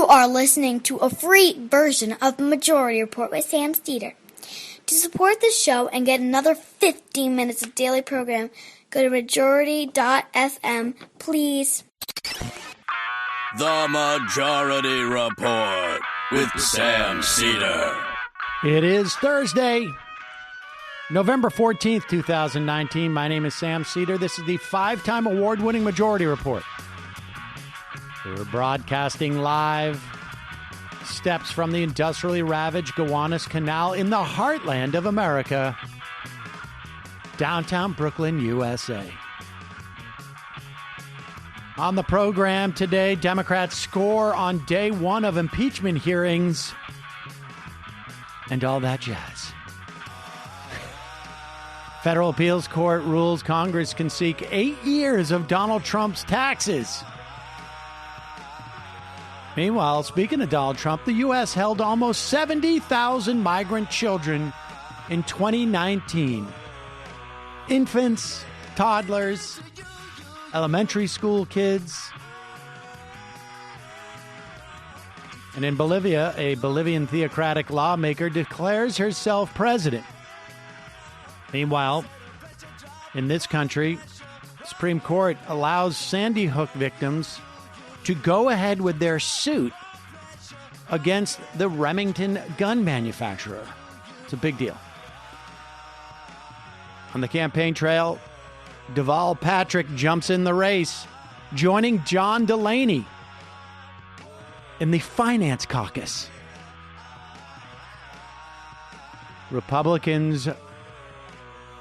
are listening to a free version of the Majority Report with Sam Steeder. To support the show and get another 15 minutes of daily program, go to majority.fm, please. The Majority Report with Sam Steeder. It is Thursday, November 14th, 2019. My name is Sam Steeder. This is the 5-time award-winning Majority Report. We're broadcasting live steps from the industrially ravaged Gowanus Canal in the heartland of America, downtown Brooklyn, USA. On the program today, Democrats score on day one of impeachment hearings and all that jazz. Federal Appeals Court rules Congress can seek 8 years of Donald Trump's taxes. Meanwhile, speaking of Donald Trump, the U.S. held almost 70,000 migrant children in 2019. Infants, toddlers, elementary school kids. And in Bolivia, a Bolivian theocratic lawmaker declares herself president. Meanwhile, in this country, the Supreme Court allows Sandy Hook victims to go ahead with their suit against the Remington gun manufacturer. It's a big deal. On the campaign trail, Deval Patrick jumps in the race, joining John Delaney in the Finance Caucus. Republicans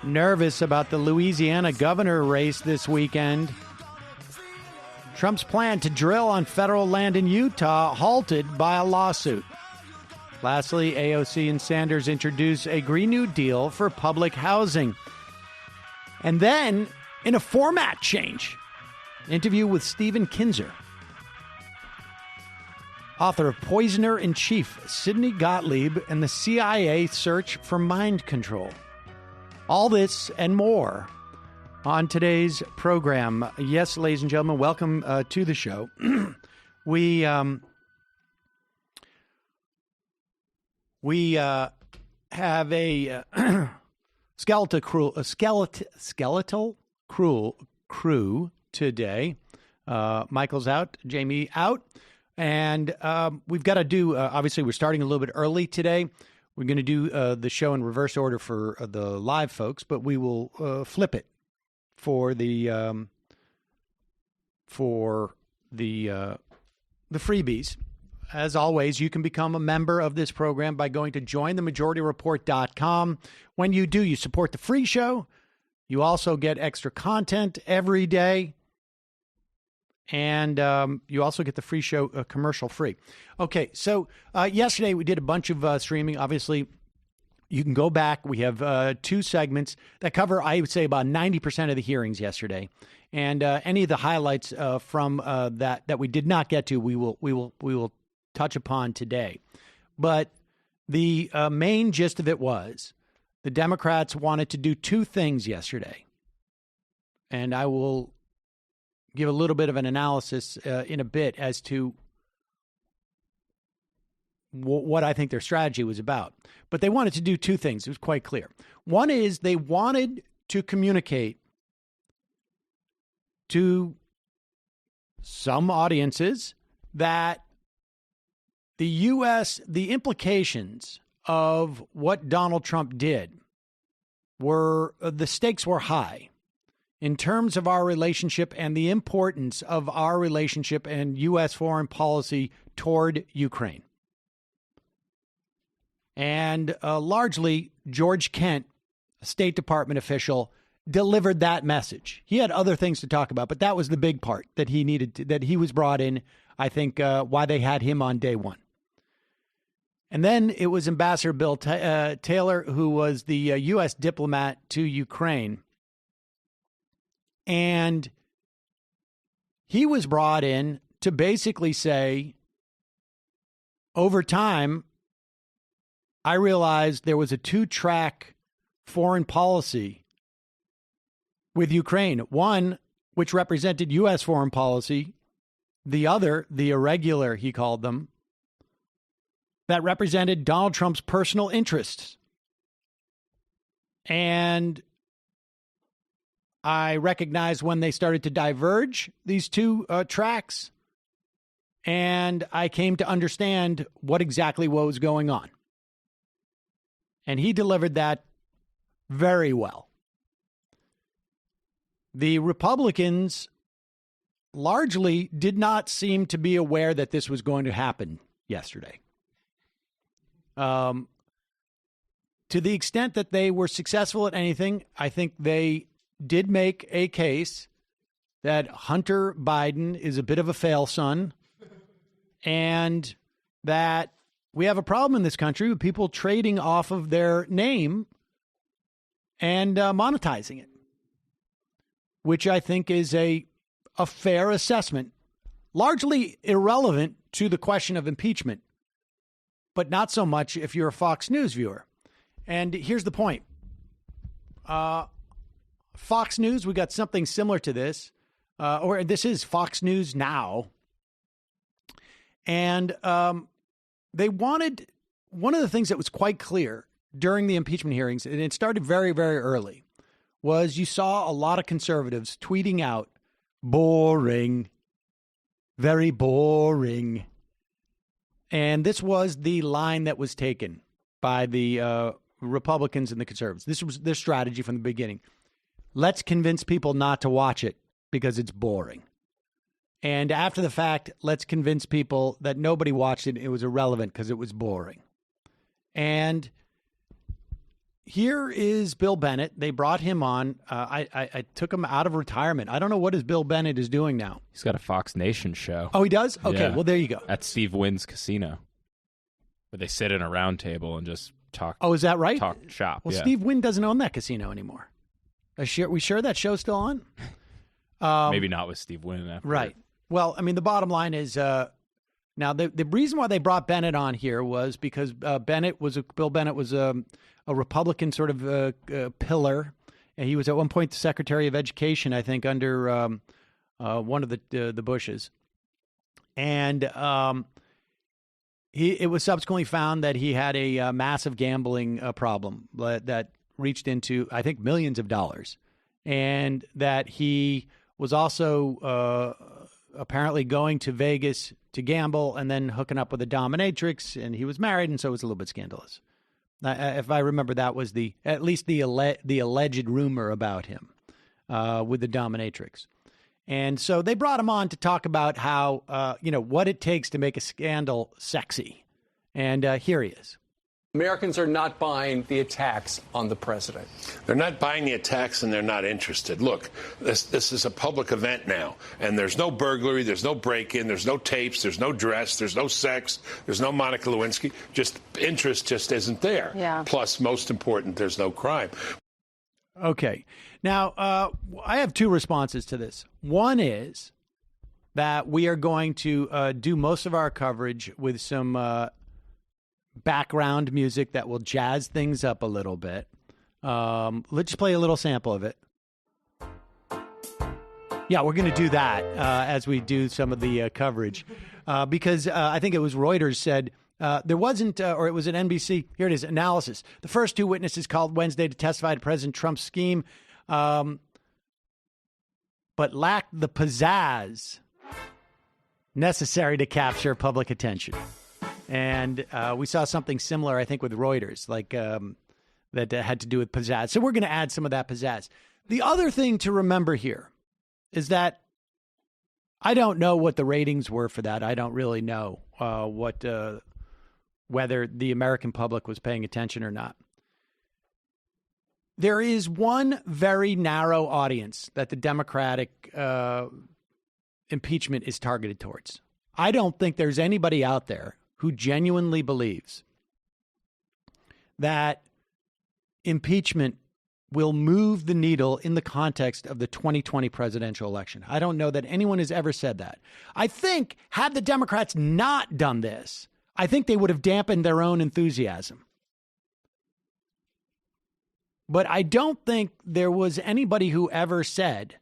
nervous about the Louisiana governor race this weekend. Trump's plan to drill on federal land in Utah halted by a lawsuit. Lastly, AOC and Sanders introduce a Green New Deal for public housing. And then, in a format change, an interview with Stephen Kinzer, author of Poisoner-in-Chief, Sidney Gottlieb and the CIA Search for Mind Control. All this and more on today's program. Yes, ladies and gentlemen, welcome to the show. We have a skeletal crew today. Michael's out, Jamie out, and we've got to do. Obviously, we're starting a little bit early today. We're going to do the show in reverse order for the live folks, but we will flip it for the freebies. As always, you can become a member of this program by going to jointhemajorityreport.com. When you do, you support the free show. You also get extra content every day. And you also get the free show commercial free. Okay, so yesterday we did a bunch of streaming. Obviously, you can go back. We have 2 segments that cover, I would say, about 90% of the hearings yesterday. And any of the highlights from that we did not get to, we will touch upon today. But the main gist of it was the Democrats wanted to do 2 things yesterday. And I will give a little bit of an analysis in a bit as to what I think their strategy was about. But they wanted to do 2 things. It was quite clear. One is they wanted to communicate to some audiences that the U.S., the implications of what Donald Trump did were, the stakes were high in terms of our relationship and the importance of our relationship and U.S. foreign policy toward Ukraine. And largely, George Kent, a State Department official, delivered that message. He had other things to talk about, but that was the big part that he needed, that he was brought in, I think, why they had him on day one. And then it was Ambassador Bill Taylor, who was the U.S. diplomat to Ukraine. And he was brought in to basically say, over time, I realized there was a 2-track foreign policy with Ukraine. One, which represented U.S. foreign policy. The other, the irregular, he called them, that represented Donald Trump's personal interests. And I recognized when they started to diverge, these two tracks, and I came to understand what was going on. And he delivered that very well. The Republicans largely did not seem to be aware that this was going to happen yesterday. To the extent that they were successful at anything, I think they did make a case that Hunter Biden is a bit of a fail son and that we have a problem in this country with people trading off of their name and monetizing it, which I think is a fair assessment, largely irrelevant to the question of impeachment, but not so much if you're a Fox News viewer. And here's the point. Fox News, we got something similar to this, or this is Fox News Now. And they wanted, one of the things that was quite clear during the impeachment hearings, and it started very, very early, was you saw a lot of conservatives tweeting out, boring, very boring. And this was the line that was taken by the Republicans and the conservatives. This was their strategy from the beginning. Let's convince people not to watch it because it's boring. And after the fact, let's convince people that nobody watched it. It was irrelevant because it was boring. And here is Bill Bennett. They brought him on. I took him out of retirement. I don't know what Bill Bennett is doing now. He's got a Fox Nation show. Oh, he does? Okay, Yeah. well, there you go. At Steve Wynn's casino, where they sit in a round table and just talk. Oh, is that right? Talk shop. Well, yeah. Steve Wynn doesn't own that casino anymore. We sure that show's still on? Maybe not with Steve Wynn. After. Right. Well, I mean, the bottom line is now the reason why they brought Bennett on here was because Bill Bennett was a Republican sort of pillar, and he was at one point the Secretary of Education, I think, under one of the Bushes, and it was subsequently found that he had a massive gambling problem that reached into, I think, millions of dollars, and that he was also apparently going to Vegas to gamble and then hooking up with a dominatrix, and he was married, and so it was a little bit scandalous. If I remember, that was at least the alleged rumor about him with the dominatrix. And so they brought him on to talk about how, what it takes to make a scandal sexy. And here he is. Americans are not buying the attacks on the president. They're not buying the attacks, and they're not interested. Look, this is a public event now, and there's no burglary, there's no break-in, there's no tapes, there's no dress, there's no sex, there's no Monica Lewinsky. Just interest just isn't there. Yeah. Plus, most important, there's no crime. Okay. Now, I have two responses to this. One is that we are going to do most of our coverage with some background music that will jazz things up a little bit. Let's play a little sample of it. Yeah, we're going to do that as we do some of the coverage because I think it was Reuters said there wasn't, or it was at NBC. Here it is, analysis. The first two witnesses called Wednesday to testify to President Trump's scheme, but lacked the pizzazz necessary to capture public attention. And we saw something similar, I think, with Reuters, like that had to do with pizzazz. So we're going to add some of that pizzazz. The other thing to remember here is that I don't know what the ratings were for that. I don't really know whether the American public was paying attention or not. There is one very narrow audience that the Democratic impeachment is targeted towards. I don't think there's anybody out there who genuinely believes that impeachment will move the needle in the context of the 2020 presidential election. I don't know that anyone has ever said that. I think had the Democrats not done this, I think they would have dampened their own enthusiasm. But I don't think there was anybody who ever said,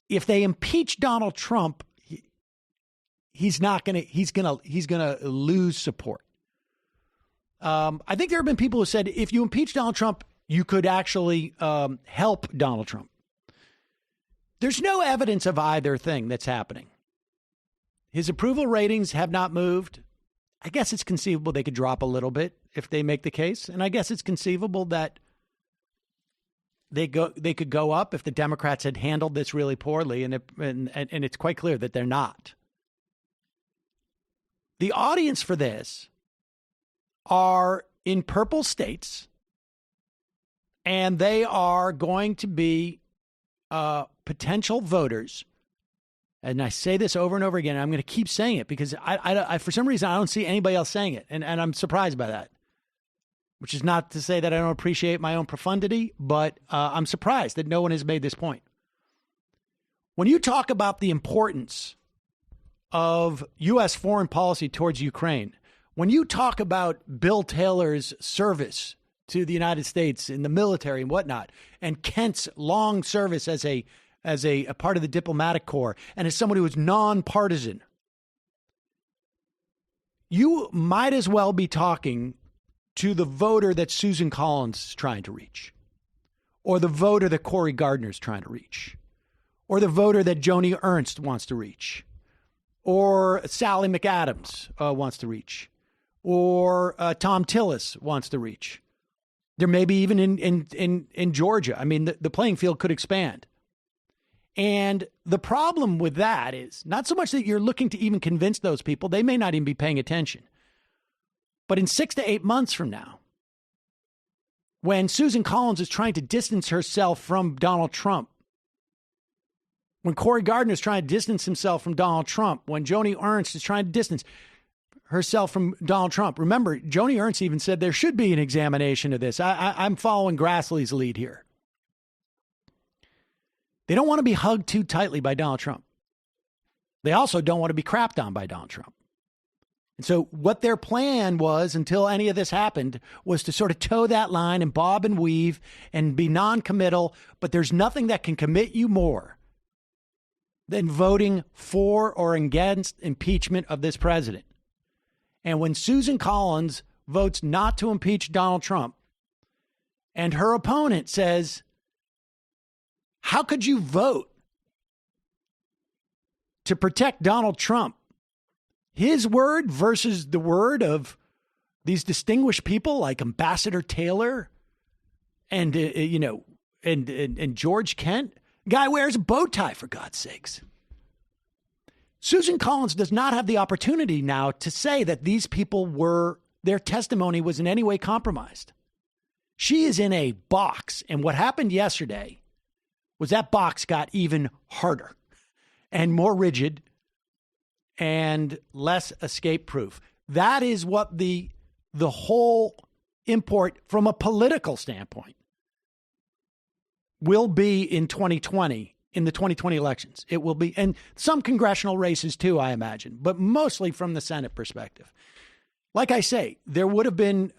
if they impeach Donald Trump, he's going to lose support. I think there have been people who said if you impeach Donald Trump, you could actually help Donald Trump. There's no evidence of either thing that's happening. His approval ratings have not moved. I guess it's conceivable they could drop a little bit if they make the case. And I guess it's conceivable that they could go up if the Democrats had handled this really poorly. And it's quite clear that they're not. The audience for this are in purple states, and they are going to be potential voters. And I say this over and over again. And I'm going to keep saying it because I for some reason, I don't see anybody else saying it. And I'm surprised by that, which is not to say that I don't appreciate my own profundity, but I'm surprised that no one has made this point. When you talk about the importance of U.S. foreign policy towards Ukraine, when you talk about Bill Taylor's service to the United States in the military and whatnot, and Kent's long service as a part of the diplomatic corps, and as someone who is nonpartisan, you might as well be talking to the voter that Susan Collins is trying to reach, or the voter that Cory Gardner is trying to reach, or the voter that Joni Ernst wants to reach, or Sally McAdams wants to reach, or Tom Tillis wants to reach. There may be even in Georgia. I mean, the playing field could expand. And the problem with that is not so much that you're looking to even convince those people. They may not even be paying attention. But in 6 to 8 months from now, when Susan Collins is trying to distance herself from Donald Trump, when Cory Gardner is trying to distance himself from Donald Trump, when Joni Ernst is trying to distance herself from Donald Trump. Remember, Joni Ernst even said there should be an examination of this. I'm following Grassley's lead here. They don't want to be hugged too tightly by Donald Trump. They also don't want to be crapped on by Donald Trump. And so what their plan was until any of this happened was to sort of toe that line and bob and weave and be non-committal. But there's nothing that can commit you more than voting for or against impeachment of this president. And when Susan Collins votes not to impeach Donald Trump and her opponent says, how could you vote to protect Donald Trump? His word versus the word of these distinguished people like Ambassador Taylor and, and George Kent. Guy wears a bow tie, for God's sakes. Susan Collins does not have the opportunity now to say that these people their testimony was in any way compromised. She is in a box. And what happened yesterday was that box got even harder and more rigid and less escape proof. That is what the whole import from a political standpoint will be in 2020, in the 2020 elections. It will be, and some congressional races too, I imagine, but mostly from the Senate perspective. Like I say, there would have been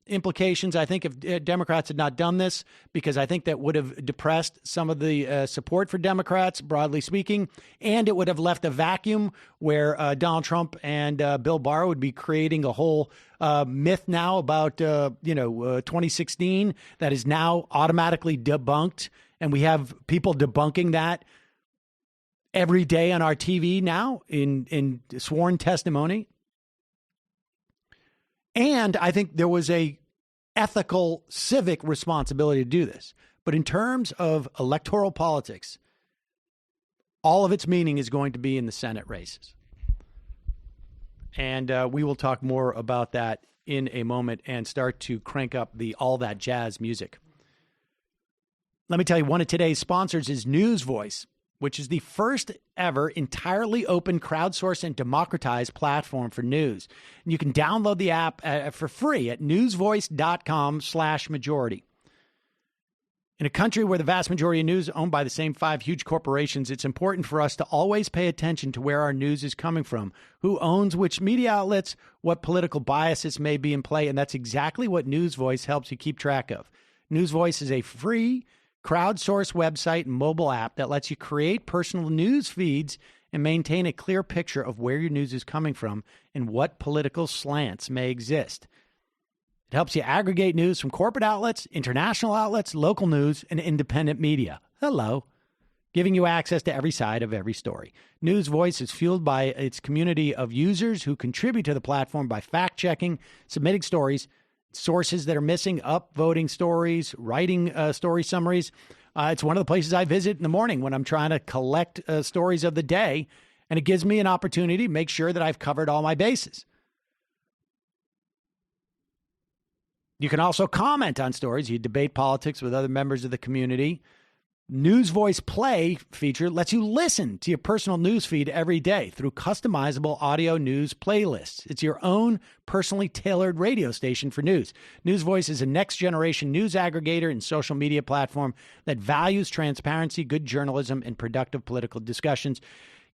implications, I think, if Democrats had not done this, because I think that would have depressed some of the support for Democrats, broadly speaking, and it would have left a vacuum where Donald Trump and Bill Barr would be creating a whole myth now about, 2016 that is now automatically debunked. And we have people debunking that every day on our TV now in sworn testimony. And I think there was a ethical, civic responsibility to do this. But in terms of electoral politics, all of its meaning is going to be in the Senate races. And we will talk more about that in a moment and start to crank up the all that jazz music. Let me tell you, one of today's sponsors is News Voice, which is the first ever entirely open, crowdsourced, and democratized platform for news. And you can download the app for free at newsvoice.com/majority. In a country where the vast majority of news is owned by the same 5 huge corporations, it's important for us to always pay attention to where our news is coming from, who owns which media outlets, what political biases may be in play, and that's exactly what News Voice helps you keep track of. News Voice is a free, crowdsourced website and mobile app that lets you create personal news feeds and maintain a clear picture of where your news is coming from and what political slants may exist. It helps you aggregate news from corporate outlets, international outlets, local news, and independent media. Hello. Giving you access to every side of every story. News Voice is fueled by its community of users who contribute to the platform by fact-checking, submitting stories, sources that are missing, upvoting stories, writing story summaries. It's one of the places I visit in the morning when I'm trying to collect stories of the day, and it gives me an opportunity to make sure that I've covered all my bases. You can also comment on stories. You debate politics with other members of the community. News Voice Play feature lets you listen to your personal news feed every day through customizable audio news playlists. It's your own personally tailored radio station for news. News Voice is a next-generation news aggregator and social media platform that values transparency, good journalism, and productive political discussions.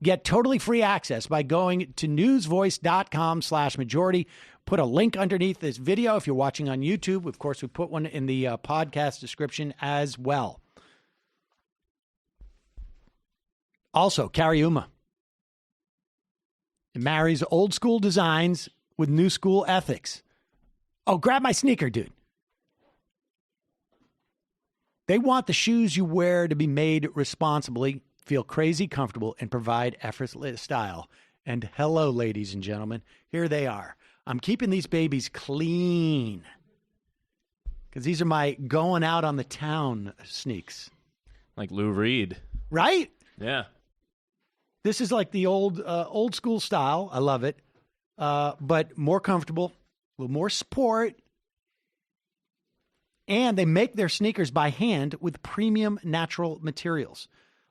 Get totally free access by going to newsvoice.com/majority. Put a link underneath this video if you're watching on YouTube. Of course, we put one in the podcast description as well. Also, Cariuma. It marries old school designs with new school ethics. Oh, grab my sneaker, dude. They want the shoes you wear to be made responsibly, feel crazy comfortable, and provide effortless style. And hello, ladies and gentlemen. Here they are. I'm keeping these babies clean because these are my going out on the town sneaks. Like Lou Reed. Right? Yeah. This is like the old school style. I love it. But more comfortable, a little more sport. And they make their sneakers by hand with premium natural materials,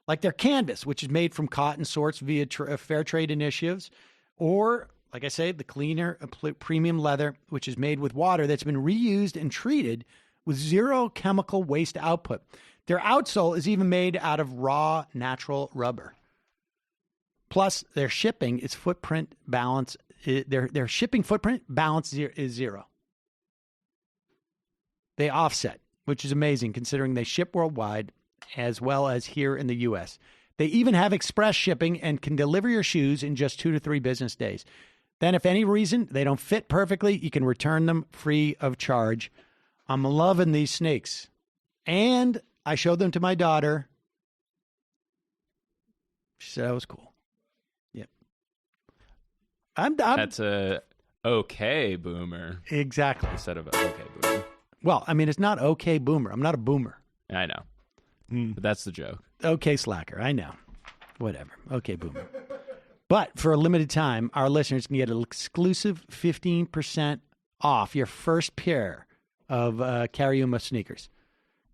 like their canvas, which is made from cotton sourced via fair trade initiatives, or, like I say, the cleaner premium leather, which is made with water that's been reused and treated with zero chemical waste output. Their outsole is even made out of raw natural rubber. Plus, their shipping is footprint balance. Their shipping footprint balance is zero. They offset, which is amazing considering they ship worldwide as well as here in the U.S. They even have express shipping and can deliver your shoes in just 2 to 3 business days. Then, if any reason they don't fit perfectly, you can return them free of charge. I'm loving these snakes. And I showed them to my daughter. She said that was cool. Yep. That's a okay boomer. Exactly. Instead of a okay boomer. Well, I mean, it's not okay boomer. I'm not a boomer. I know. But that's the joke. Okay slacker. I know. Whatever. Okay boomer. But for a limited time, our listeners can get an exclusive 15% off your first pair of Cariuma sneakers.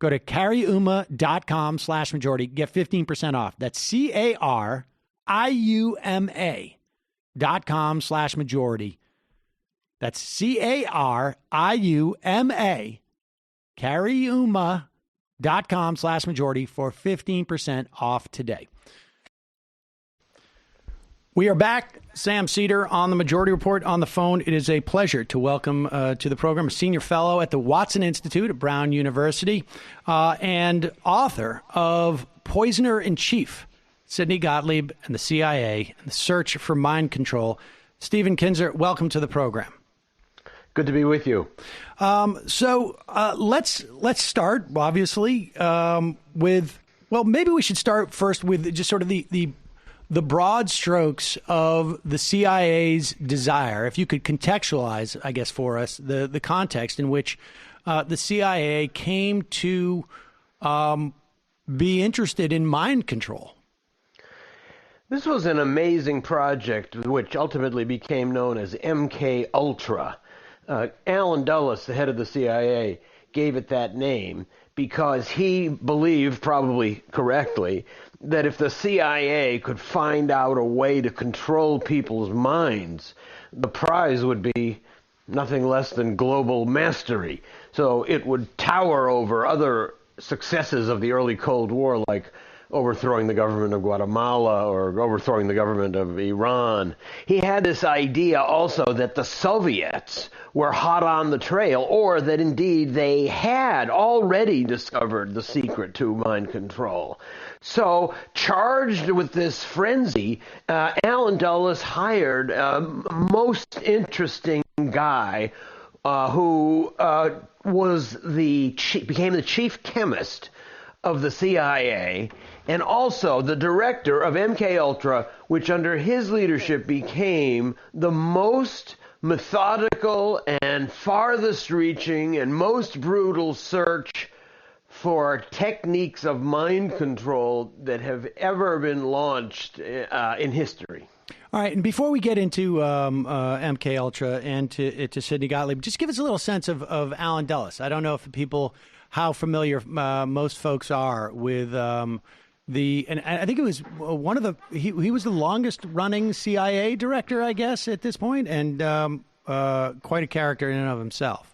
Go to cariuma.com/majority. Get 15% off. That's CARIUMA.com/majority. That's CARIUMA, cariuma.com/majority for 15% off today. We are back. Sam Seder on the Majority Report on the phone. It is a pleasure to welcome to the program a senior fellow at the Watson Institute at Brown University and author of Poisoner in Chief, Sidney Gottlieb and the CIA and the Search for Mind Control. Stephen Kinzer, welcome to the program. Good to be with you. So let's start, obviously, with, well, maybe we should start first with just sort of the broad strokes of the CIA's desire. If you could contextualize, I guess, for us, the context in which the CIA came to be interested in mind control. This was an amazing project which ultimately became known as MK Ultra. Allen Dulles, the head of the CIA, gave it that name because he believed, probably correctly, that if the CIA could find out a way to control people's minds, the prize would be nothing less than global mastery. So it would tower over other successes of the early Cold War, like overthrowing the government of Guatemala or overthrowing the government of Iran. He had this idea also that the Soviets were hot on the trail, or that indeed they had already discovered the secret to mind control. So, charged with this frenzy, Allen Dulles hired a most interesting guy who became the chief chemist of the CIA and also the director of MK which under his leadership became the most methodical and farthest reaching and most brutal search for techniques of mind control that have ever been launched in history. All right, and before we get into MK Ultra and to Sidney Gottlieb, just give us a little sense of Alan Dulles. I don't know if how familiar most folks are with and I think it was one of he was the longest running CIA director, I guess, at this point, and quite a character in and of himself.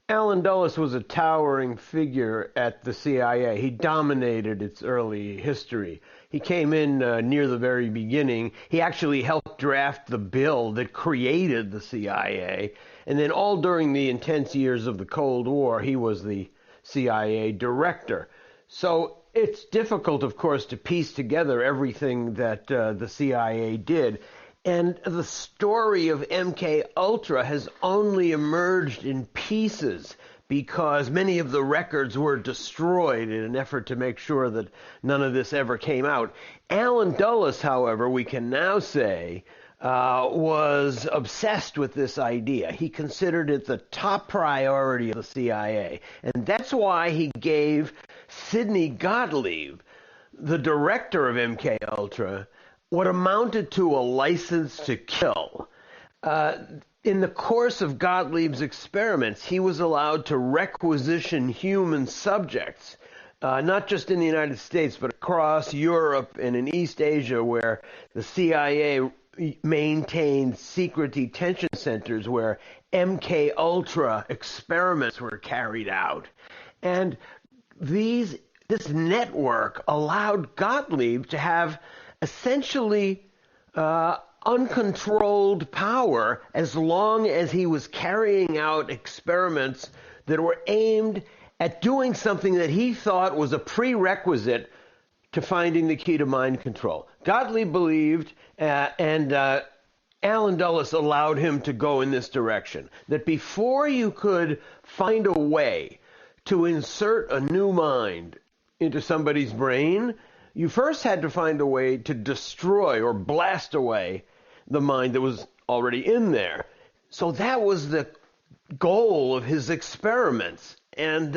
Alan Dulles was a towering figure at the CIA. He dominated its early history. He came in near the very beginning. He actually helped draft the bill that created the CIA. And then all during the intense years of the Cold War, he was the CIA director. So it's difficult, of course, to piece together everything that the CIA did. And the story of MK Ultra has only emerged in pieces because many of the records were destroyed in an effort to make sure that none of this ever came out. Alan Dulles, however, we can now say, was obsessed with this idea. He considered it the top priority of the CIA. And that's why he gave Sidney Gottlieb, the director of MK Ultra, what amounted to a license to kill. In the course of Gottlieb's experiments, he was allowed to requisition human subjects, not just in the United States, but across Europe and in East Asia, where the CIA maintained secret detention centers where MK Ultra experiments were carried out. And this network allowed Gottlieb to have essentially uncontrolled power as long as he was carrying out experiments that were aimed at doing something that he thought was a prerequisite to finding the key to mind control. Gottlieb believed, and Alan Dulles allowed him to go in this direction, that before you could find a way to insert a new mind into somebody's brain, you first had to find a way to destroy or blast away the mind that was already in there. So that was the goal of his experiments. And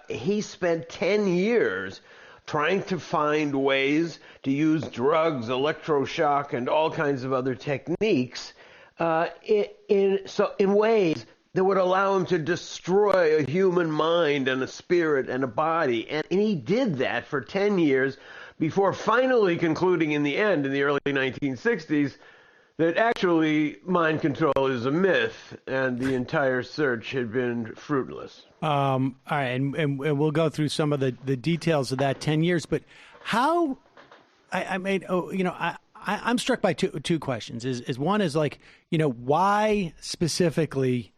he spent 10 years trying to find ways to use drugs, electroshock, and all kinds of other techniques in ways that would allow him to destroy a human mind and a spirit and a body. And he did that for 10 years before finally concluding in the end, in the early 1960s, that actually mind control is a myth and the entire search had been fruitless. All right, and we'll go through some of the details of that 10 years, but how, I'm struck by two questions. Is one is like, why specifically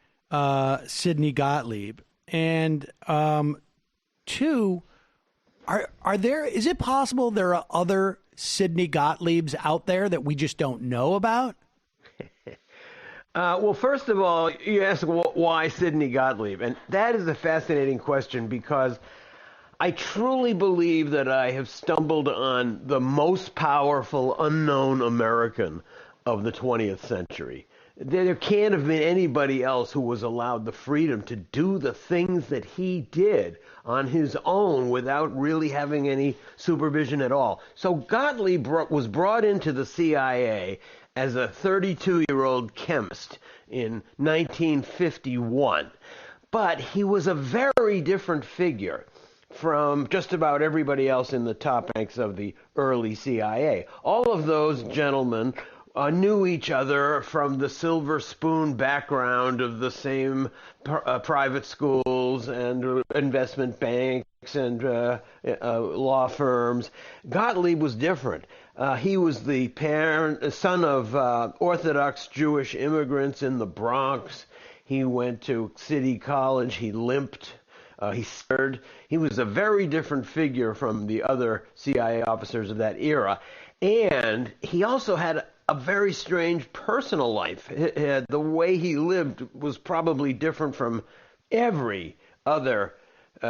Sidney Gottlieb? And two, is it possible there are other Sidney Gottliebs out there that we just don't know about? Well, first of all, you ask why Sidney Gottlieb, and that is a fascinating question because I truly believe that I have stumbled on the most powerful unknown American of the 20th century. There can't have been anybody else who was allowed the freedom to do the things that he did on his own without really having any supervision at all. So Gottlieb was brought into the CIA as a 32-year-old chemist in 1951. But he was a very different figure from just about everybody else in the top ranks of the early CIA. All of those gentlemen knew each other from the silver spoon background of the same private schools and investment banks and law firms. Gottlieb was different. He was the son of Orthodox Jewish immigrants in the Bronx. He went to City College. He limped. He stuttered. He was a very different figure from the other CIA officers of that era. And he also had a very strange personal life. The way he lived was probably different from every other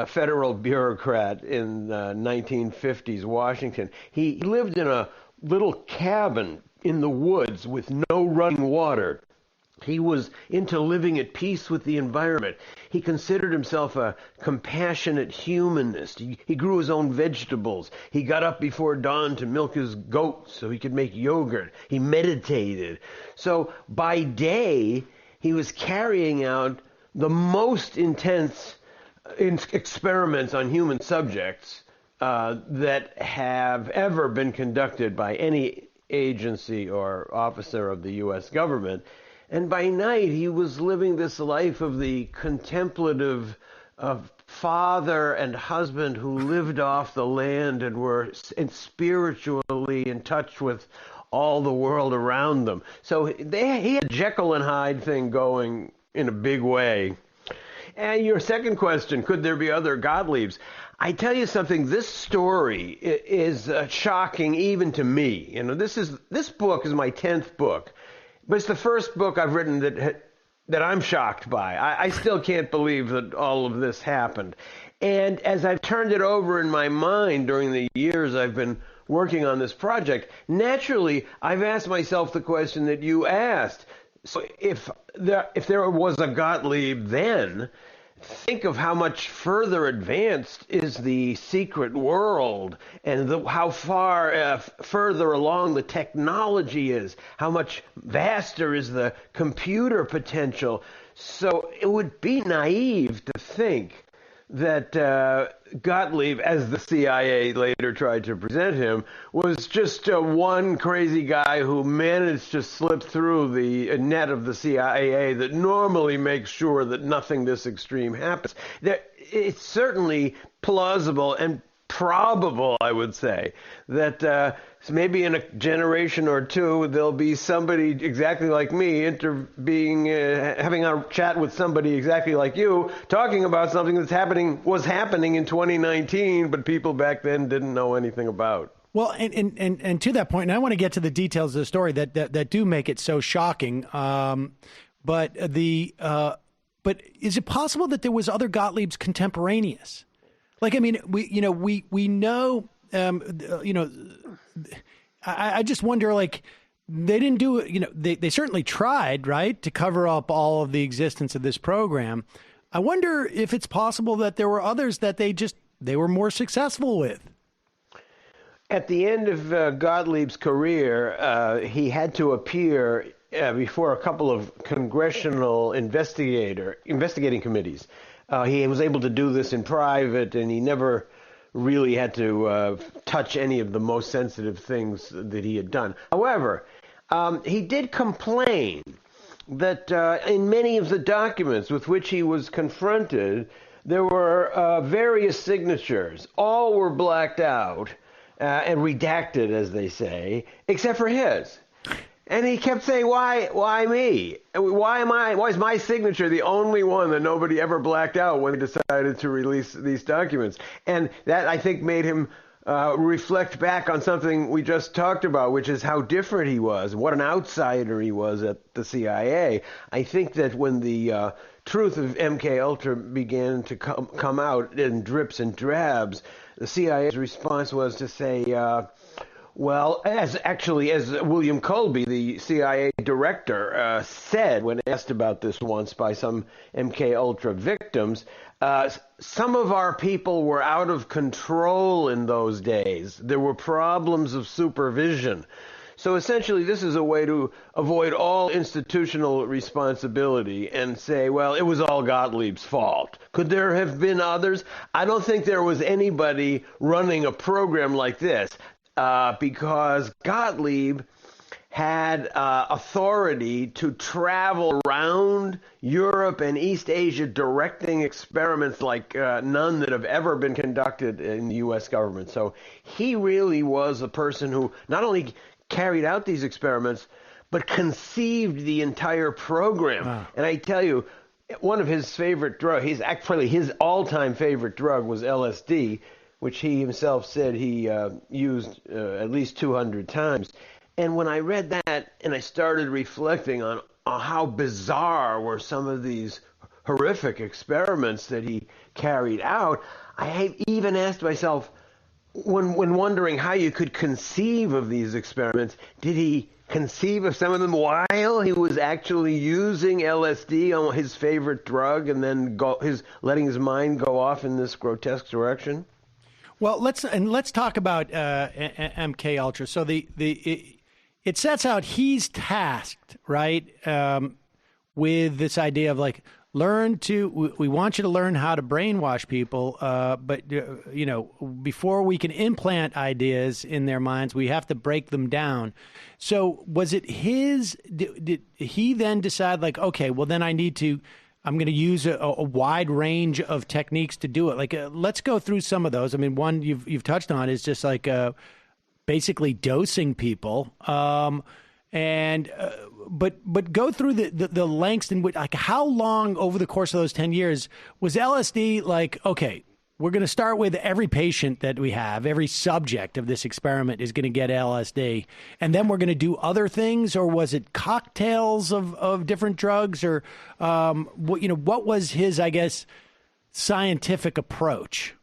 federal bureaucrat in 1950s Washington. He lived in a little cabin in the woods with no running water. He was into living at peace with the environment. He considered himself a compassionate humanist. He grew his own vegetables. He got up before dawn to milk his goats so he could make yogurt. He meditated. So by day, he was carrying out the most intense experiments on human subjects that have ever been conducted by any agency or officer of the U.S. government. And by night, he was living this life of the contemplative father and husband who lived off the land and were spiritually in touch with all the world around them. So he had a Jekyll and Hyde thing going in a big way. And your second question, could there be other Gottliebs? I tell you something, this story is shocking even to me. You know, this book is my 10th book. But it's the first book I've written that I'm shocked by. I still can't believe that all of this happened. And as I've turned it over in my mind during the years I've been working on this project, naturally I've asked myself the question that you asked. So if there was a Gottlieb then, think of how much further advanced is the secret world and how far further along the technology is, how much vaster is the computer potential. So it would be naive to think that Gottlieb, as the CIA later tried to present him, was just one crazy guy who managed to slip through the net of the CIA that normally makes sure that nothing this extreme happens. It's certainly plausible and probable, I would say, that maybe in a generation or two there'll be somebody exactly like me having a chat with somebody exactly like you, talking about something was happening in 2019, but people back then didn't know anything about. Well, and to that point, and I want to get to the details of the story that do make it so shocking. But is it possible that there was other Gottliebs contemporaneous? Like, I mean, we know, I just wonder, like, they didn't do it, they certainly tried, right, to cover up all of the existence of this program. I wonder if it's possible that there were others that they were more successful with. At the end of Gottlieb's career, he had to appear before a couple of congressional investigating committees. He was able to do this in private, and he never really had to touch any of the most sensitive things that he had done. However, he did complain that in many of the documents with which he was confronted, there were various signatures. All were blacked out and redacted, as they say, except for his. And he kept saying, why me? Why is my signature the only one that nobody ever blacked out when they decided to release these documents? And that, I think, made him reflect back on something we just talked about, which is how different he was, what an outsider he was at the CIA. I think that when the truth of MK Ultra began to come out in drips and drabs, the CIA's response was to say, well, as William Colby, the CIA director, said when asked about this once by some MK Ultra victims, some of our people were out of control in those days. There were problems of supervision. So essentially, this is a way to avoid all institutional responsibility and say, well, it was all Gottlieb's fault. Could there have been others? I don't think there was anybody running a program like this. Because Gottlieb had authority to travel around Europe and East Asia directing experiments like none that have ever been conducted in the U.S. government. So he really was a person who not only carried out these experiments, but conceived the entire program. Wow. And I tell you, one of his favorite drugs, his all-time favorite drug was LSD, which he himself said he used at least 200 times. And when I read that and I started reflecting on how bizarre were some of these horrific experiments that he carried out, I even asked myself, when wondering how you could conceive of these experiments, did he conceive of some of them while he was actually using LSD, on his favorite drug, and then letting his mind go off in this grotesque direction? Well, let's talk about MK Ultra. So it sets out he's tasked, right, with this idea of like, we want you to learn how to brainwash people, but before we can implant ideas in their minds, we have to break them down. So was it did he then decide like, okay, well then I'm going to use a wide range of techniques to do it. Like, let's go through some of those. I mean, one you've touched on is just like basically dosing people. But go through the lengths in which, like, how long over the course of those 10 years was LSD like, okay, we're going to start with every patient that we have, every subject of this experiment is going to get LSD, and then we're going to do other things? Or was it cocktails of different drugs? Or, what was his, I guess, scientific approach?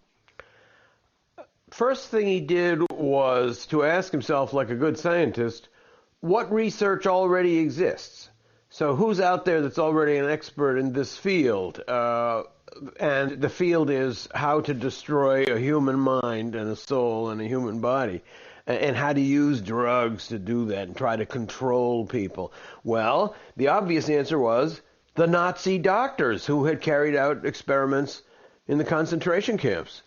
First thing he did was to ask himself, like a good scientist, what research already exists? So who's out there that's already an expert in this field? And the field is how to destroy a human mind and a soul and a human body, and how to use drugs to do that and try to control people. Well, the obvious answer was the Nazi doctors who had carried out experiments in the concentration camps.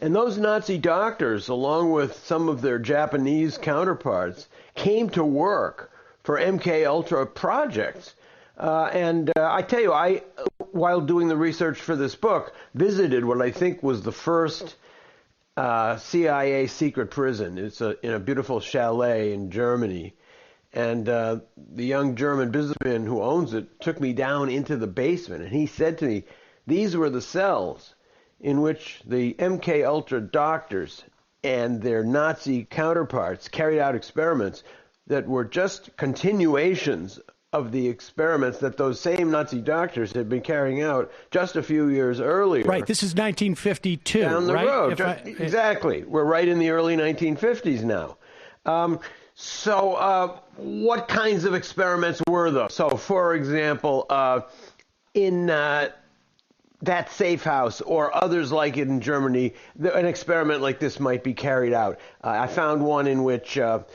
And those Nazi doctors, along with some of their Japanese counterparts, came to work for MK Ultra projects. I tell you, while doing the research for this book, visited what I think was the first CIA secret prison. It's in a beautiful chalet in Germany. And the young German businessman who owns it took me down into the basement, and he said to me, these were the cells in which the MK Ultra doctors and their Nazi counterparts carried out experiments that were just continuations of the experiments that those same Nazi doctors had been carrying out just a few years earlier. Right, this is 1952. Down the right? road. Exactly. We're right in the early 1950s now. So what kinds of experiments were those? So, for example, in that safe house or others like it in Germany, an experiment like this might be carried out. I found one in which the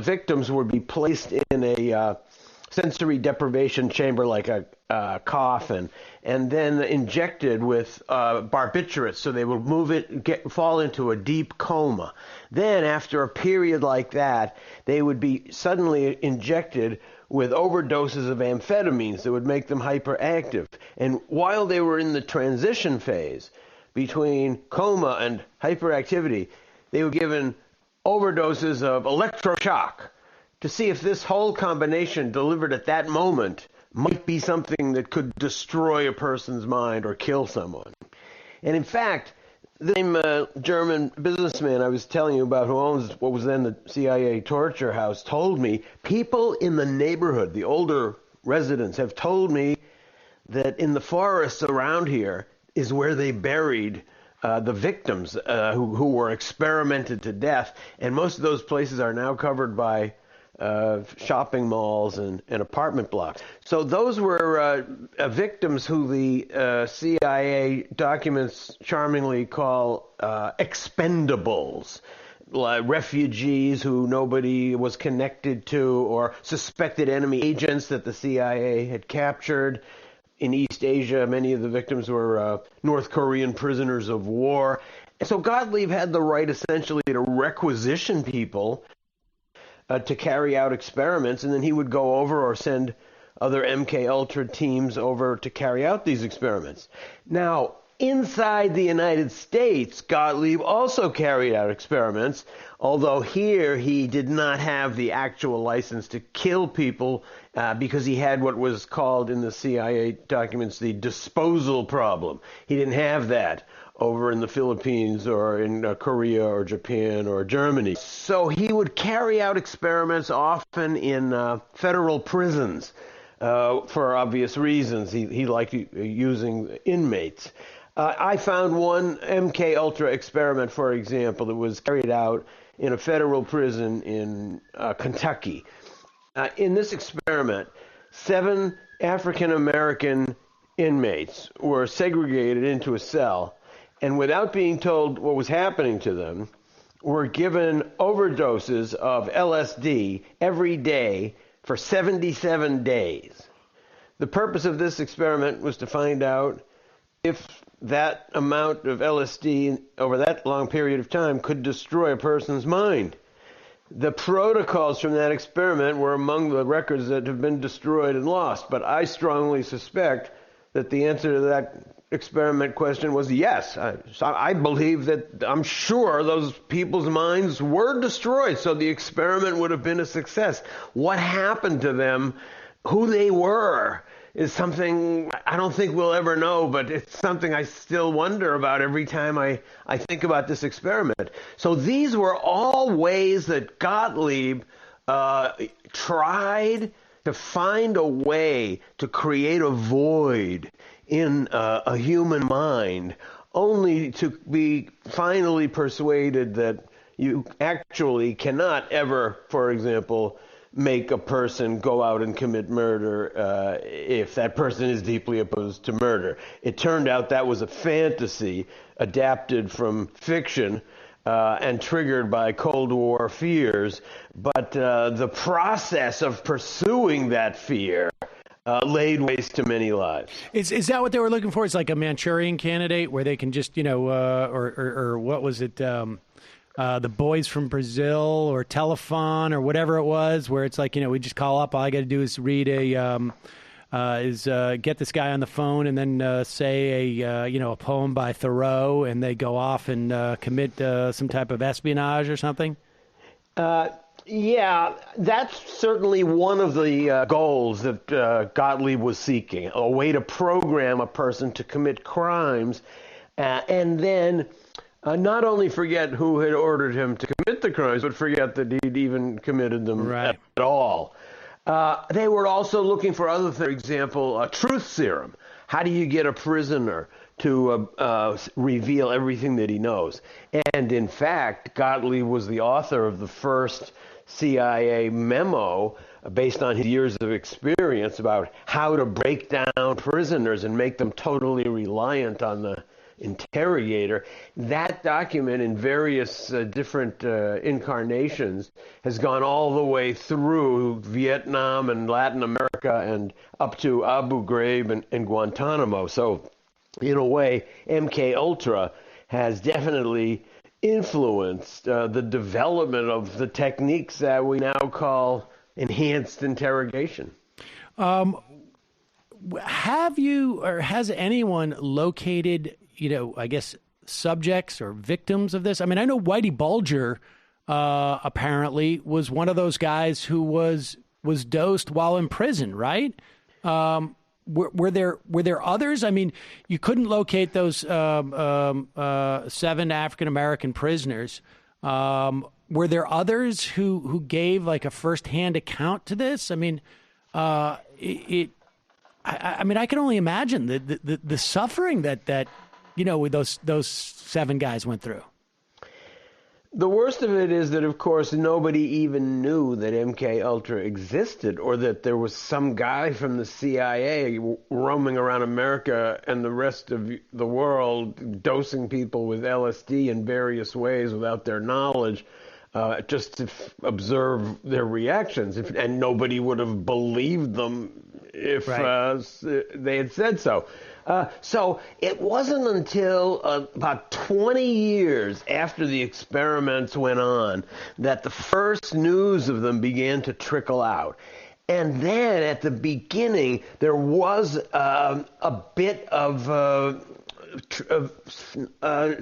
victims would be placed in a sensory deprivation chamber, like a coffin, and then injected with barbiturates, so they would fall into a deep coma. Then, after a period like that, they would be suddenly injected with overdoses of amphetamines that would make them hyperactive. And while they were in the transition phase between coma and hyperactivity, they were given overdoses of electroshock to see if this whole combination delivered at that moment might be something that could destroy a person's mind or kill someone. And in fact, the same German businessman I was telling you about, who owns what was then the CIA torture house, told me people in the neighborhood, the older residents, have told me that in the forests around here is where they buried the victims who were experimented to death. And most of those places are now covered by shopping malls and apartment blocks. So those were victims who the CIA documents charmingly call expendables, like refugees who nobody was connected to, or suspected enemy agents that the CIA had captured. In East Asia, many of the victims were North Korean prisoners of war. So Gottlieb had the right essentially to requisition people to carry out experiments, and then he would go over or send other MK Ultra teams over to carry out these experiments. Now, Inside the United States, Gottlieb also carried out experiments, although here he did not have the actual license to kill people because he had what was called in the CIA documents the disposal problem. He didn't have that over in the Philippines or in Korea or Japan or Germany. So he would carry out experiments often in federal prisons for obvious reasons. He liked using inmates. I found one MK Ultra experiment, for example, that was carried out in a federal prison in Kentucky. In this experiment, 7 African American inmates were segregated into a cell, and without being told what was happening to them, were given overdoses of LSD every day for 77 days. The purpose of this experiment was to find out if that amount of LSD over that long period of time could destroy a person's mind. The protocols from that experiment were among the records that have been destroyed and lost, but I strongly suspect that the answer to that experiment question was yes. I believe that, I'm sure those people's minds were destroyed, so the experiment would have been a success. What happened to them, who they were, is something I don't think we'll ever know, but it's something I still wonder about every time I think about this experiment. So these were all ways that Gottlieb tried to find a way to create a void in a human mind, only to be finally persuaded that you actually cannot ever, for example, make a person go out and commit murder if that person is deeply opposed to murder. It turned out that was a fantasy adapted from fiction and triggered by Cold War fears, but the process of pursuing that fear laid waste to many lives. Is that what they were looking for? It's like a Manchurian candidate where they can just, or what was it? The Boys from Brazil or Telephone or whatever it was, where it's like, we just call up. All I got to do is read get this guy on the phone and then say a poem by Thoreau, and they go off and commit some type of espionage or something. Yeah, that's certainly one of the goals that Gottlieb was seeking, a way to program a person to commit crimes and then not only forget who had ordered him to commit the crimes, but forget that he'd even committed them at all. They were also looking for other things. For example, a truth serum. How do you get a prisoner to reveal everything that he knows? And in fact, Gottlieb was the author of the first CIA memo based on his years of experience about how to break down prisoners and make them totally reliant on the interrogator. That document in various different incarnations has gone all the way through Vietnam and Latin America and up to Abu-Ghraib and Guantanamo. So in a way, MK Ultra has definitely influenced the development of the techniques that we now call enhanced interrogation. Have you, or has anyone located, I guess, subjects or victims of this? I mean, I know Whitey Bulger apparently was one of those guys who was dosed while in prison, right? Were there others? I mean, you couldn't locate those 7 African American prisoners. Were there others who gave like a firsthand account to this? I mean, I mean, I can only imagine the suffering that those 7 guys went through. The worst of it is that, of course, nobody even knew that MK Ultra existed, or that there was some guy from the CIA roaming around America and the rest of the world dosing people with LSD in various ways without their knowledge, just to observe their reactions. And nobody would have believed them if they had said so. So it wasn't until about 20 years after the experiments went on that the first news of them began to trickle out. And then at the beginning, there was a bit of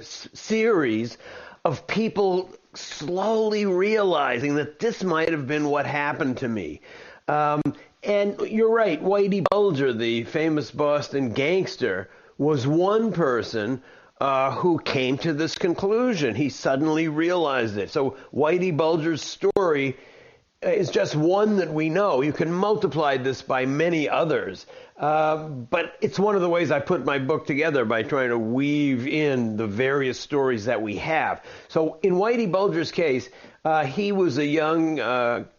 series of people slowly realizing that this might have been what happened to me. And you're right, Whitey Bulger, the famous Boston gangster, was one person who came to this conclusion. He suddenly realized it. So Whitey Bulger's story is just one that we know. You can multiply this by many others. But it's one of the ways I put my book together, by trying to weave in the various stories that we have. So in Whitey Bulger's case, he was a young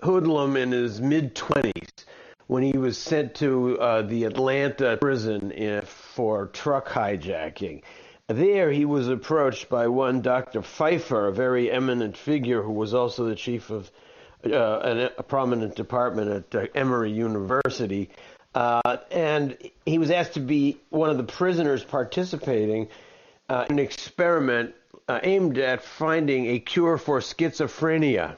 hoodlum in his mid-20s when he was sent to the Atlanta prison for truck hijacking. There he was approached by one Dr. Pfeiffer, a very eminent figure who was also the chief of a prominent department at Emory University. And he was asked to be one of the prisoners participating in an experiment aimed at finding a cure for schizophrenia.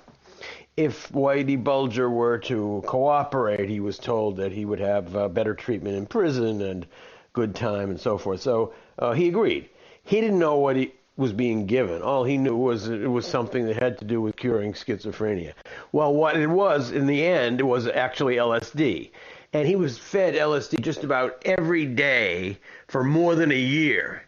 If Whitey Bulger were to cooperate, he was told that he would have better treatment in prison and good time and so forth. So he agreed. He didn't know what he was being given. All he knew was it was something that had to do with curing schizophrenia. Well, what it was in the end was actually LSD. And he was fed LSD just about every day for more than a year.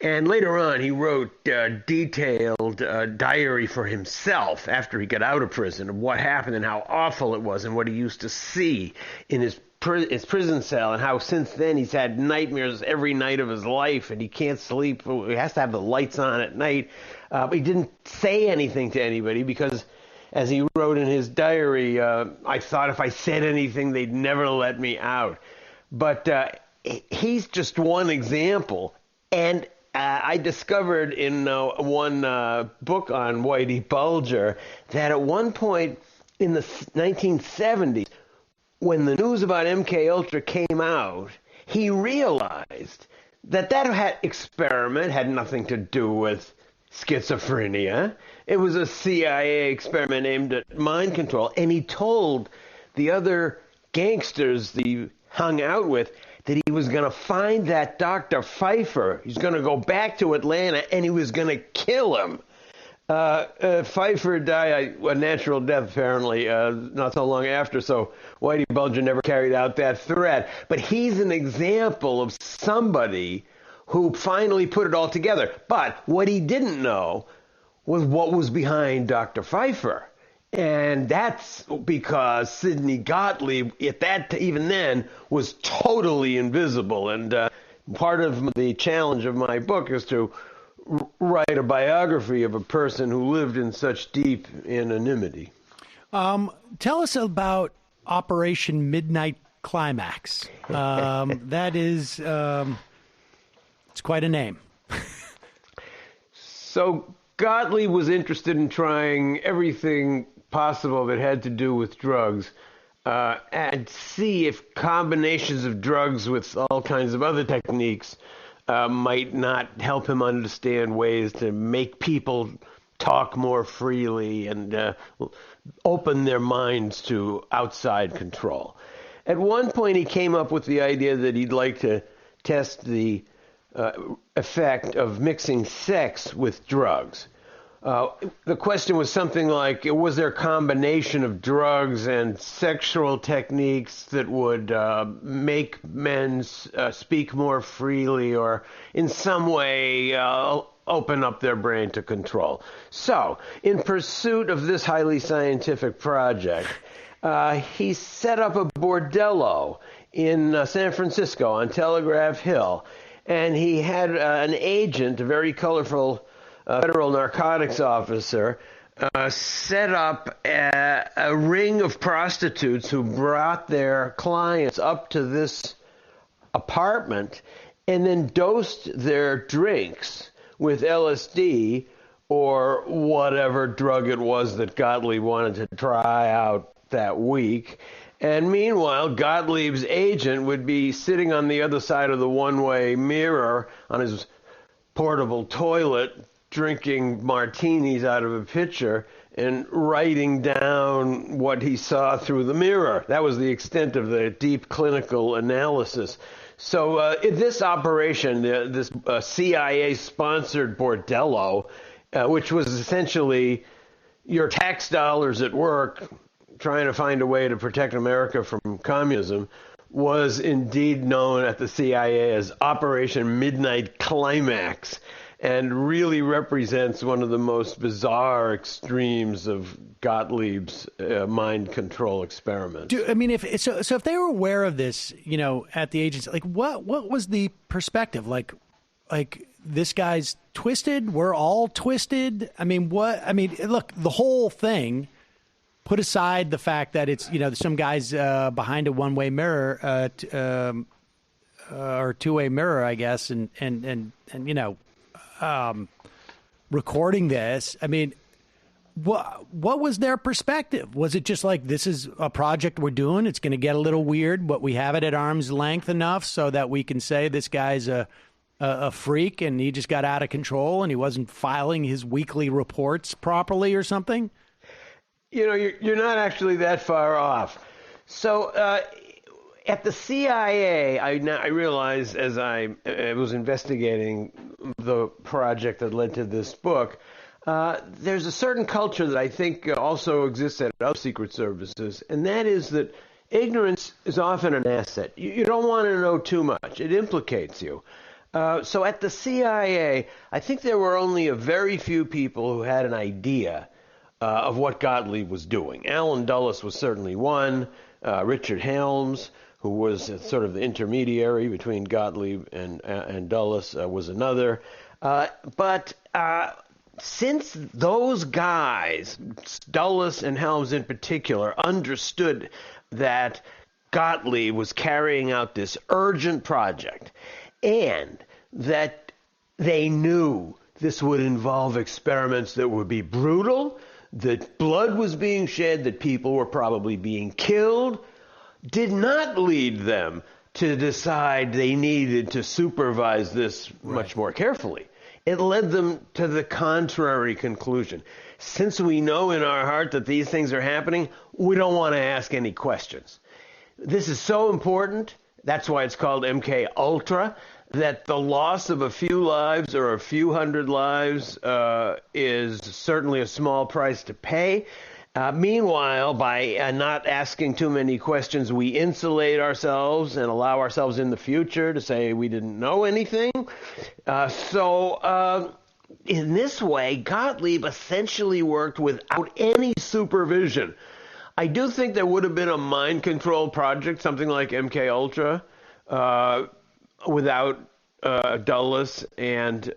And later on, he wrote detailed diary for himself after he got out of prison of what happened and how awful it was and what he used to see in his prison cell, and how since then he's had nightmares every night of his life, and he can't sleep. He has to have the lights on at night. But he didn't say anything to anybody because, as he wrote in his diary, I thought if I said anything, they'd never let me out. But he's just one example. And I discovered in one book on Whitey Bulger that at one point in the 1970s, when the news about MK came out, he realized that experiment had nothing to do with schizophrenia. It was a CIA experiment aimed at mind control. And he told the other gangsters that he hung out with that he was going to find that Dr. Pfeiffer. He's going to go back to Atlanta and he was going to kill him. Pfeiffer died a natural death, apparently, not so long after, so Whitey Bulger never carried out that threat. But he's an example of somebody who finally put it all together. But what he didn't know was what was behind Dr. Pfeiffer. And that's because Sidney Gottlieb, even then, was totally invisible. And part of the challenge of my book is to write a biography of a person who lived in such deep anonymity. Tell us about Operation Midnight Climax. That is, it's quite a name. So Gottlieb was interested in trying everything possible that had to do with drugs, and see if combinations of drugs with all kinds of other techniques might not help him understand ways to make people talk more freely and open their minds to outside control. At one point, he came up with the idea that he'd like to test the effect of mixing sex with drugs. The question was something like, was there a combination of drugs and sexual techniques that would make men speak more freely or in some way open up their brain to control? So, in pursuit of this highly scientific project, he set up a bordello in San Francisco on Telegraph Hill, and he had an agent, a very colorful federal narcotics officer, set up a ring of prostitutes who brought their clients up to this apartment and then dosed their drinks with LSD or whatever drug it was that Gottlieb wanted to try out that week. And meanwhile, Gottlieb's agent would be sitting on the other side of the one-way mirror on his portable toilet, drinking martinis out of a pitcher and writing down what he saw through the mirror. That was the extent of the deep clinical analysis. So in this operation, this CIA-sponsored bordello, which was essentially your tax dollars at work trying to find a way to protect America from communism, was indeed known at the CIA as Operation Midnight Climax, and really represents one of the most bizarre extremes of Gottlieb's mind control experiment. I mean, if they were aware of this, at the agency, like what was the perspective? Like this guy's twisted. We're all twisted. I mean, look, the whole thing. Put aside the fact that it's some guys behind a one-way mirror or two-way mirror, I guess, and recording this. I mean, what was their perspective? Was it just like, this is a project we're doing, it's going to get a little weird, but we have it at arm's length enough so that we can say this guy's a freak and he just got out of control and he wasn't filing his weekly reports properly or something? You're not actually that far off. So at the CIA, I realized as I was investigating the project that led to this book, there's a certain culture that I think also exists at other secret services, and that is that ignorance is often an asset. You don't want to know too much. It implicates you. So at the CIA, I think there were only a very few people who had an idea of what Gottlieb was doing. Alan Dulles was certainly one. Richard Helms, who was sort of the intermediary between Gottlieb and Dulles, was another. But since those guys, Dulles and Helms in particular, understood that Gottlieb was carrying out this urgent project and that they knew this would involve experiments that would be brutal, that blood was being shed, that people were probably being killed, did not lead them to decide they needed to supervise this much more carefully. It led them to the contrary conclusion. Since we know in our heart that these things are happening, we don't want to ask any questions. This is so important, that's why it's called MK Ultra, that the loss of a few lives or a few hundred lives is certainly a small price to pay. Meanwhile, by not asking too many questions, we insulate ourselves and allow ourselves in the future to say we didn't know anything. So in this way, Gottlieb essentially worked without any supervision. I do think there would have been a mind control project, something like MK Ultra, without Dulles and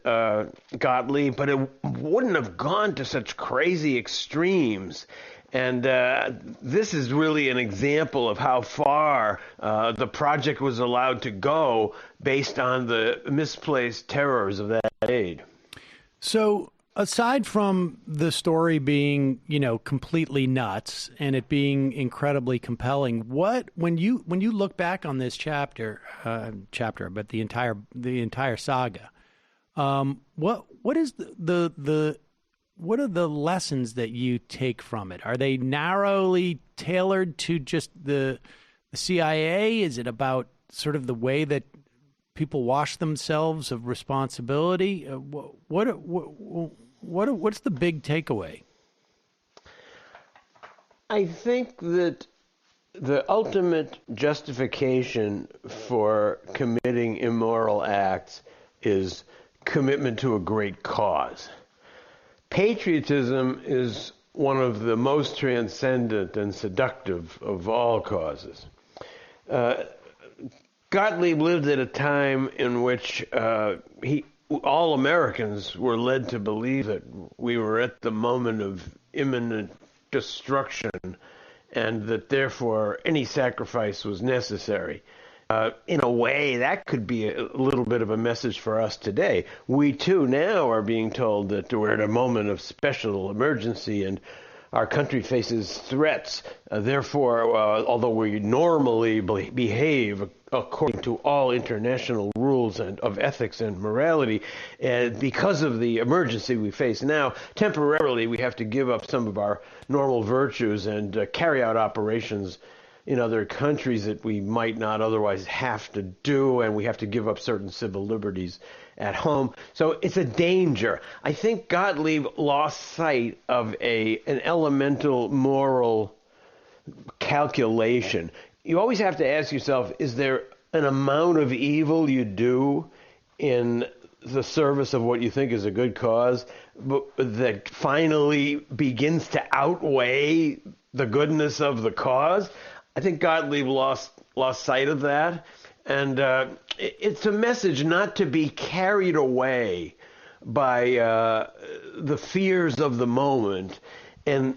Gottlieb, but it wouldn't have gone to such crazy extremes. And this is really an example of how far the project was allowed to go based on the misplaced terrors of that age. So aside from the story being, completely nuts and it being incredibly compelling, when you look back on this chapter, but the entire saga, what is what are the lessons that you take from it? Are they narrowly tailored to just the CIA? Is it about sort of the way that people wash themselves of responsibility? What's the big takeaway? I think that the ultimate justification for committing immoral acts is commitment to a great cause. Patriotism is one of the most transcendent and seductive of all causes. Gottlieb lived at a time in which all Americans were led to believe that we were at the moment of imminent destruction and that therefore any sacrifice was necessary. In a way, that could be a little bit of a message for us today. We, too, now are being told that we're at a moment of special emergency and our country faces threats. Therefore, although we normally behave according to all international rules and of ethics and morality, because of the emergency we face now, temporarily we have to give up some of our normal virtues and carry out operations in other countries that we might not otherwise have to do, and we have to give up certain civil liberties at home. So it's a danger. I think Gottlieb lost sight of an elemental moral calculation. You always have to ask yourself, is there an amount of evil you do in the service of what you think is a good cause, but that finally begins to outweigh the goodness of the cause? I think Gottlieb lost sight of that, and it's a message not to be carried away by the fears of the moment and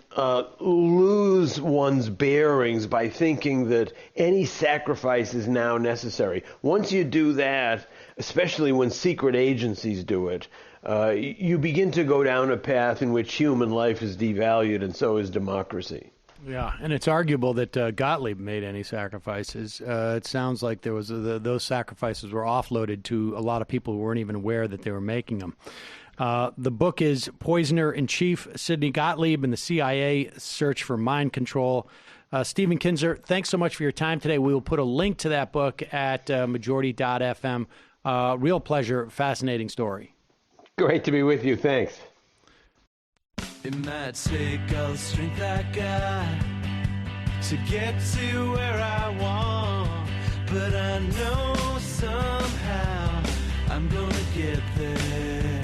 lose one's bearings by thinking that any sacrifice is now necessary. Once you do that, especially when secret agencies do it, you begin to go down a path in which human life is devalued, and so is democracy. Yeah, and it's arguable that Gottlieb made any sacrifices. It sounds like there was those sacrifices were offloaded to a lot of people who weren't even aware that they were making them. The book is Poisoner in Chief, Sidney Gottlieb and the CIA Search for Mind Control. Stephen Kinzer, thanks so much for your time today. We will put a link to that book at majority.fm. Real pleasure, fascinating story. Great to be with you. Thanks. It might take all the strength I got to get to where I want, but I know somehow I'm gonna get there.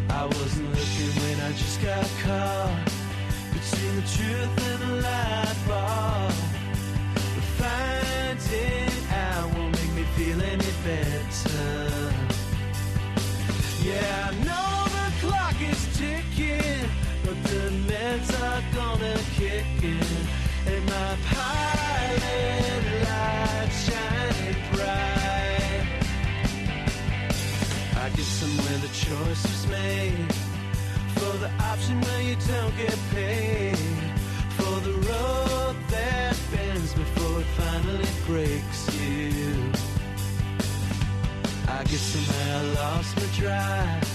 I wasn't looking when I just got caught between the truth and the lie bar, but finding out won't make me feel any better. Yeah, I know the clock is ticking, but the meds are gonna kick in, and my pilot light shining bright. I guess somewhere the choice was made for the option where you don't get paid, for the road that bends before it finally breaks you. I guess somehow I lost my drive